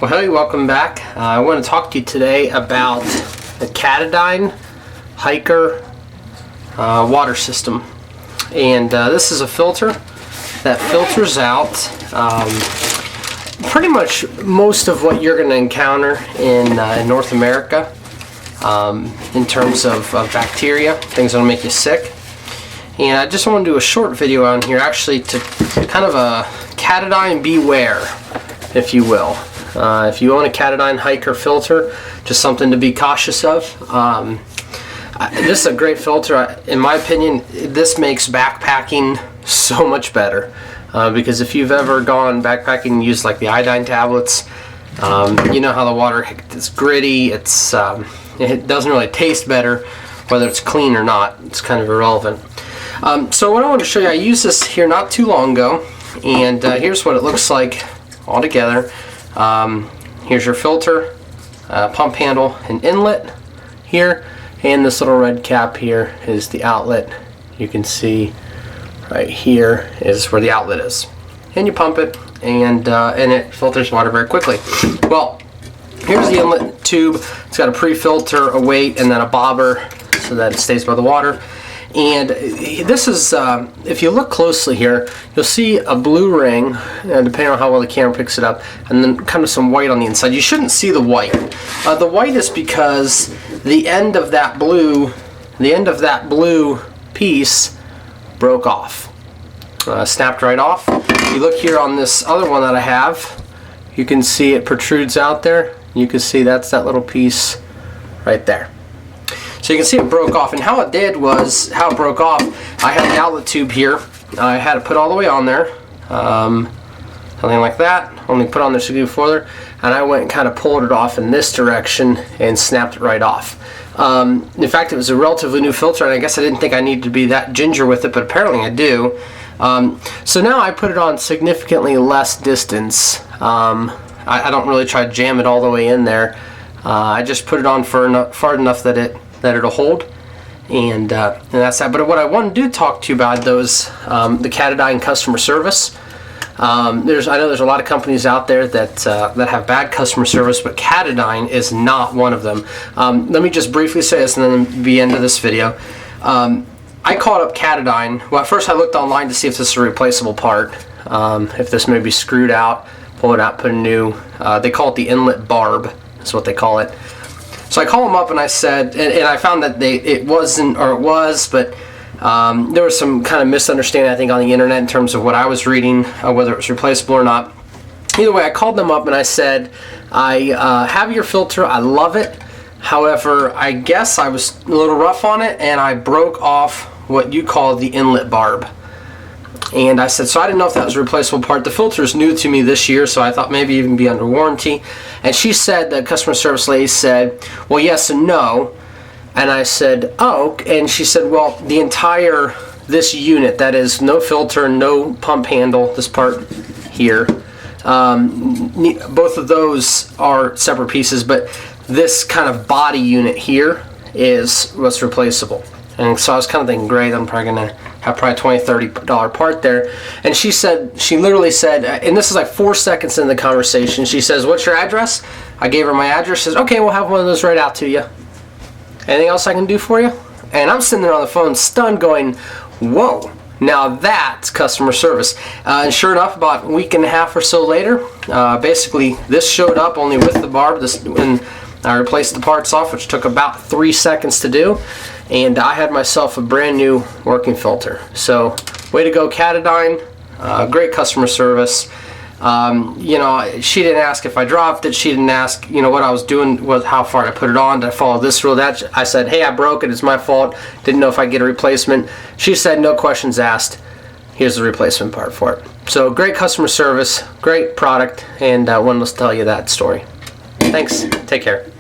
Well, hey, welcome back. I want to talk to you today about the Katadyn Hiker water system. And this is a filter that filters out pretty much most of what you're going to encounter in North America in terms of bacteria, things that will make you sick. And I just want to do a short video on here, actually, to kind of a Katadyn beware, if you will. If you own a Katadyn Hiker filter, just something to be cautious of. This is a great filter. In my opinion, this makes backpacking so much better. Because if you've ever gone backpacking and used like the iodine tablets, you know how the water is gritty. It doesn't really taste better, whether it's clean or not. It's kind of irrelevant. So what I want to show you, I used this here not too long ago, and here's what it looks like all together. Here's your filter, pump handle, and inlet here, and this little red cap here is the outlet. You can see right here is where the outlet is, and you pump it, and it filters water very quickly. Well, here's the inlet tube. It's got a pre-filter, a weight, and then a bobber so that it stays by the water. And this is, if you look closely here, you'll see a blue ring, depending on how well the camera picks it up, and then kind of some white on the inside. You shouldn't see the white. The white is because the end of that blue piece broke off, snapped right off. You look here on this other one that I have, you can see it protrudes out there. You can see that's that little piece right there. So you can see it broke off, and how it broke off, I had the outlet tube here. I had it put all the way on there, something like that, only put on there so you go further, and I went and kind of pulled it off in this direction and snapped it right off. In fact, it was a relatively new filter, and I guess I didn't think I needed to be that ginger with it, but apparently I do. So now I put it on significantly less distance. I don't really try to jam it all the way in there. I just put it on far enough that it'll hold, and that's that. But what I want to talk to you about, though, is the Katadyn customer service. I know there's a lot of companies out there that have bad customer service, but Katadyn is not one of them. Let me just briefly say this, and then be end of this video. I called up Katadyn. Well, at first I looked online to see if this is a replaceable part, if this may be screwed out, pull it out, put a new. They call it the inlet barb. That's what they call it. So I called them up and I said, and I found that it wasn't, or it was, but there was some kind of misunderstanding, I think, on the internet in terms of what I was reading, whether it was replaceable or not. Either way, I called them up and I said, I have your filter, I love it. However, I guess I was a little rough on it, and I broke off what you call the inlet barb. And I said, so I didn't know if that was a replaceable part. The filter is new to me this year, so I thought maybe even be under warranty. And she said, the customer service lady said, well, yes and no. And I said, oh, and she said, well, the entire, this unit, that is no filter, no pump handle, this part here, both of those are separate pieces, but this kind of body unit here is what's replaceable. And so I was kind of thinking, great, I'm probably going to have probably $20-$30 part there. And she literally said, and this is like 4 seconds in the conversation, she says, what's your address? I gave her my address. She says, okay, we'll have one of those right out to you. Anything else I can do for you? And I'm sitting there on the phone stunned going, whoa, now that's customer service. And sure enough, about a week and a half or so later, basically this showed up only with the barb, and I replaced the parts off, which took about 3 seconds to do. And I had myself a brand new working filter. So, way to go, Katadyn. Great customer service. You know, she didn't ask if I dropped it. She didn't ask, you know, what I was doing, how far I put it on. Did I follow this rule? That I said, hey, I broke it. It's my fault. Didn't know if I'd get a replacement. She said, no questions asked. Here's the replacement part for it. So, great customer service, great product, and wanted to tell you that story. Thanks. Take care.